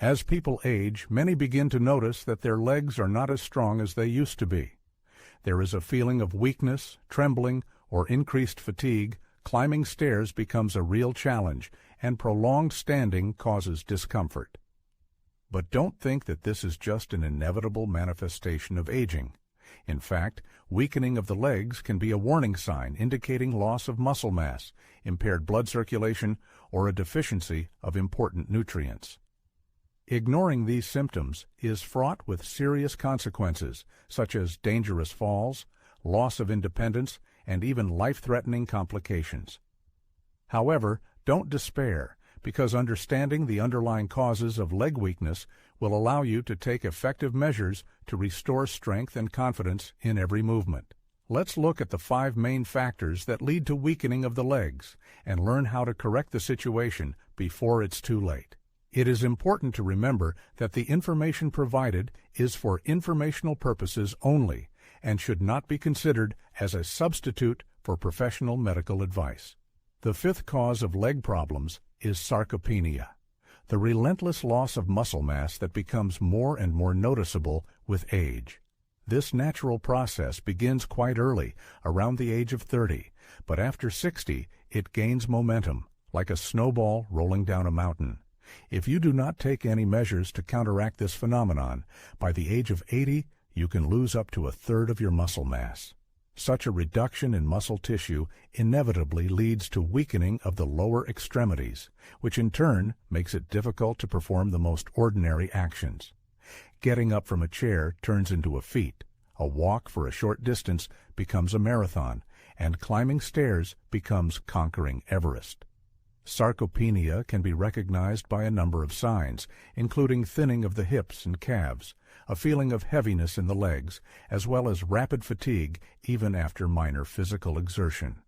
As people age, many begin to notice that their legs are not as strong as they used to be. There is a feeling of weakness, trembling, or increased fatigue. Climbing stairs becomes a real challenge, and prolonged standing causes discomfort. But don't think that this is just an inevitable manifestation of aging. In fact, weakening of the legs can be a warning sign indicating loss of muscle mass, impaired blood circulation, or a deficiency of important nutrients. Ignoring these symptoms is fraught with serious consequences, such as dangerous falls, loss of independence, and even life-threatening complications. However, don't despair, because understanding the underlying causes of leg weakness will allow you to take effective measures to restore strength and confidence in every movement. Let's look at the 5 main factors that lead to weakening of the legs and learn how to correct the situation before it's too late. It is important to remember that the information provided is for informational purposes only and should not be considered as a substitute for professional medical advice. The 5th cause of leg problems is sarcopenia, the relentless loss of muscle mass that becomes more and more noticeable with age. This natural process begins quite early, around the age of 30, but after 60, it gains momentum, like a snowball rolling down a mountain. If you do not take any measures to counteract this phenomenon, by the age of 80, you can lose up to 1/3 of your muscle mass. Such a reduction in muscle tissue inevitably leads to weakening of the lower extremities, which in turn makes it difficult to perform the most ordinary actions. Getting up from a chair turns into a feat, a walk for a short distance becomes a marathon, and climbing stairs becomes conquering Everest. Sarcopenia can be recognized by a number of signs, including thinning of the hips and calves, a feeling of heaviness in the legs, as well as rapid fatigue even after minor physical exertion.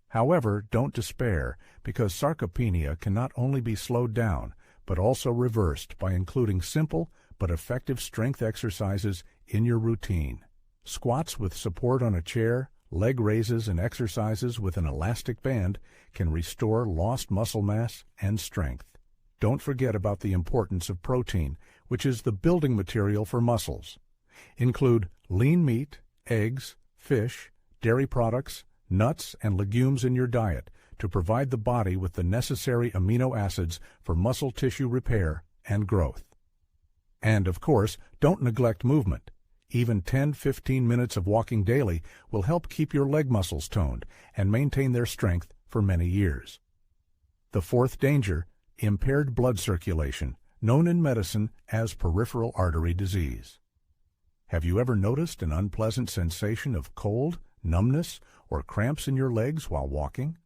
However, don't despair, because sarcopenia can not only be slowed down, but also reversed by including simple but effective strength exercises in your routine. Squats with support on a chair, leg raises, and exercises with an elastic band can restore lost muscle mass and strength. Don't forget about the importance of protein, which is the building material for muscles. Include lean meat, eggs, fish, dairy products, nuts, and legumes in your diet to provide the body with the necessary amino acids for muscle tissue repair and growth. And, of course, don't neglect movement. Even 10-15 minutes of walking daily will help keep your leg muscles toned and maintain their strength for many years. The 4th danger, impaired blood circulation, known in medicine as peripheral artery disease. Have you ever noticed an unpleasant sensation of cold, numbness, or cramps in your legs while walking?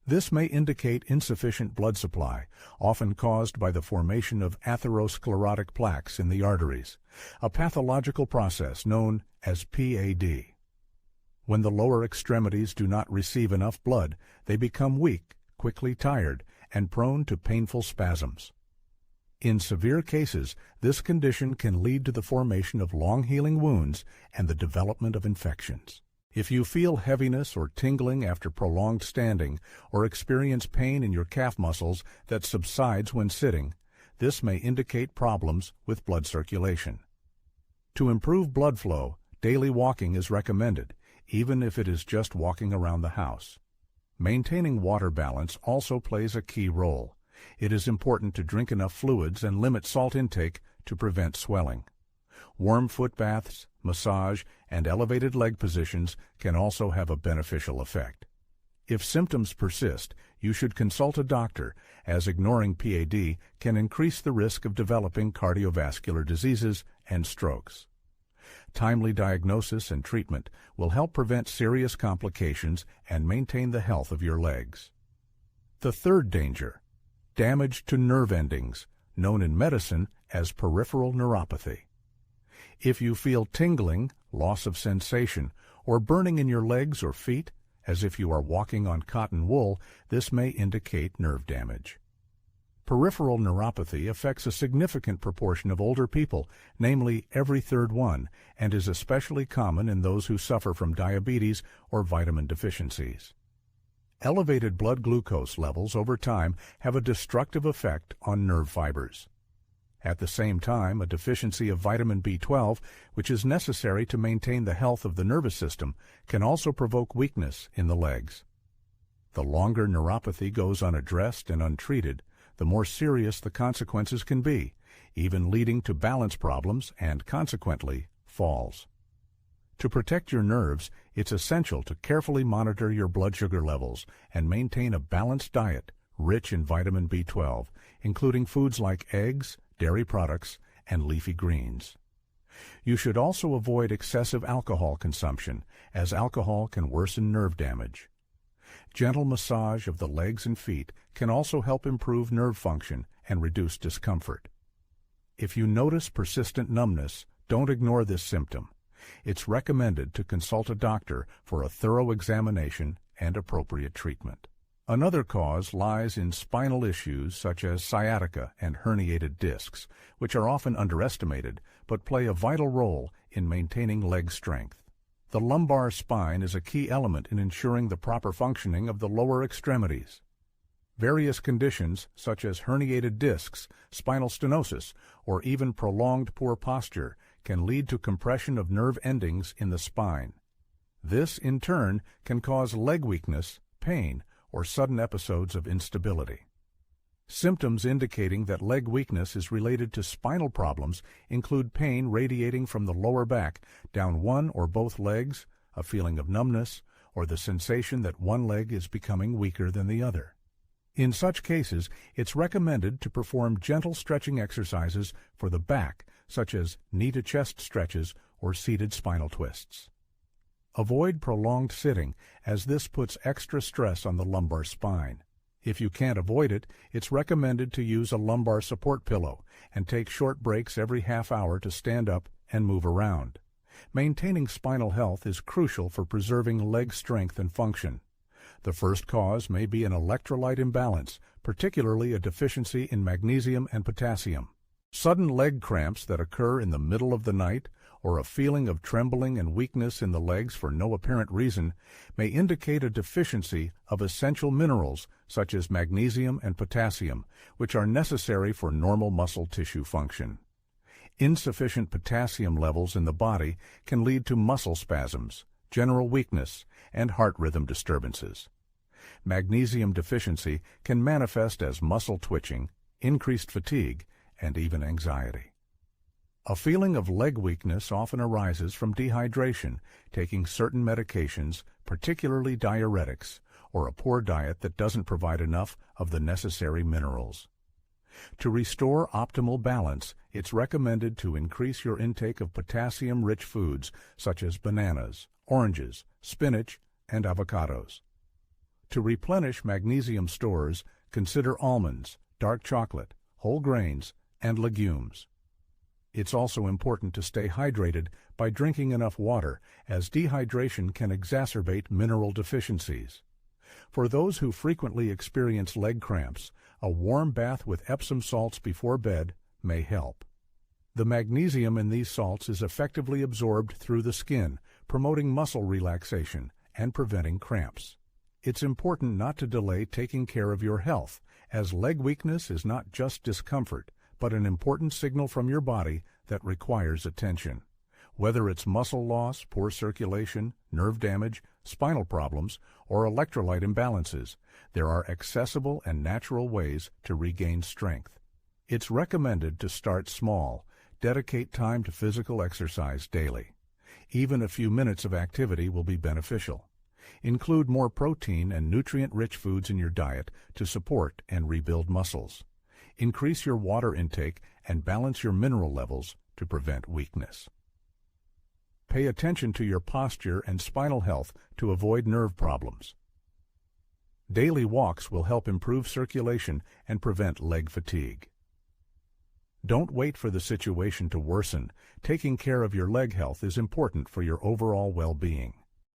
This may indicate insufficient blood supply, often caused by the formation of atherosclerotic plaques in the arteries, a pathological process known as PAD. When the lower extremities do not receive enough blood, they become weak, quickly tired, and prone to painful spasms. In severe cases, this condition can lead to the formation of long-healing wounds and the development of infections. If you feel heaviness or tingling after prolonged standing, or experience pain in your calf muscles that subsides when sitting, this may indicate problems with blood circulation. To improve blood flow, daily walking is recommended, even if it is just walking around the house. Maintaining water balance also plays a key role. It is important to drink enough fluids and limit salt intake to prevent swelling. Warm foot baths, massage, and elevated leg positions can also have a beneficial effect. If symptoms persist, you should consult a doctor, as ignoring PAD can increase the risk of developing cardiovascular diseases and strokes. Timely diagnosis and treatment will help prevent serious complications and maintain the health of your legs. The 3rd danger, damage to nerve endings, known in medicine as peripheral neuropathy. If you feel tingling, loss of sensation, or burning in your legs or feet, as if you are walking on cotton wool, this may indicate nerve damage. Peripheral neuropathy affects a significant proportion of older people, namely every 3rd one, and is especially common in those who suffer from diabetes or vitamin deficiencies. Elevated blood glucose levels over time have a destructive effect on nerve fibers. At the same time, a deficiency of vitamin B12, which is necessary to maintain the health of the nervous system, can also provoke weakness in the legs. The longer neuropathy goes unaddressed and untreated, the more serious the consequences can be, even leading to balance problems and, consequently, falls. To protect your nerves, it's essential to carefully monitor your blood sugar levels and maintain a balanced diet rich in vitamin B12, including foods like eggs, dairy products, and leafy greens. You should also avoid excessive alcohol consumption, as alcohol can worsen nerve damage. Gentle massage of the legs and feet can also help improve nerve function and reduce discomfort. If you notice persistent numbness, don't ignore this symptom. It's recommended to consult a doctor for a thorough examination and appropriate treatment. Another cause lies in spinal issues such as sciatica and herniated discs, which are often underestimated but play a vital role in maintaining leg strength. The lumbar spine is a key element in ensuring the proper functioning of the lower extremities. Various conditions such as herniated discs, spinal stenosis, or even prolonged poor posture can lead to compression of nerve endings in the spine. This, in turn, can cause leg weakness, pain, or sudden episodes of instability. Symptoms indicating that leg weakness is related to spinal problems include pain radiating from the lower back down one or both legs, a feeling of numbness, or the sensation that one leg is becoming weaker than the other. In such cases, it's recommended to perform gentle stretching exercises for the back, such as knee-to-chest stretches or seated spinal twists. Avoid prolonged sitting, as this puts extra stress on the lumbar spine. If you can't avoid it, it's recommended to use a lumbar support pillow and take short breaks every half hour to stand up and move around. Maintaining spinal health is crucial for preserving leg strength and function. The first cause may be an electrolyte imbalance, particularly a deficiency in magnesium and potassium. Sudden leg cramps that occur in the middle of the night, or a feeling of trembling and weakness in the legs for no apparent reason, may indicate a deficiency of essential minerals such as magnesium and potassium, which are necessary for normal muscle tissue function. Insufficient potassium levels in the body can lead to muscle spasms, general weakness, and heart rhythm disturbances. Magnesium deficiency can manifest as muscle twitching, increased fatigue, and even anxiety. A feeling of leg weakness often arises from dehydration, taking certain medications, particularly diuretics, or a poor diet that doesn't provide enough of the necessary minerals. To restore optimal balance, it's recommended to increase your intake of potassium-rich foods such as bananas, oranges, spinach, and avocados. To replenish magnesium stores, consider almonds, dark chocolate, whole grains, and legumes. It's also important to stay hydrated by drinking enough water, as dehydration can exacerbate mineral deficiencies. For those who frequently experience leg cramps, a warm bath with Epsom salts before bed may help. The magnesium in these salts is effectively absorbed through the skin, promoting muscle relaxation and preventing cramps. It's important not to delay taking care of your health, as leg weakness is not just discomfort, but an important signal from your body that requires attention. Whether it's muscle loss, poor circulation, nerve damage, spinal problems, or electrolyte imbalances, there are accessible and natural ways to regain strength. It's recommended to start small, dedicate time to physical exercise daily. Even a few minutes of activity will be beneficial. Include more protein and nutrient-rich foods in your diet to support and rebuild muscles. Increase your water intake and balance your mineral levels to prevent weakness. Pay attention to your posture and spinal health to avoid nerve problems. Daily walks will help improve circulation and prevent leg fatigue. Don't wait for the situation to worsen. Taking care of your leg health is important for your overall well-being.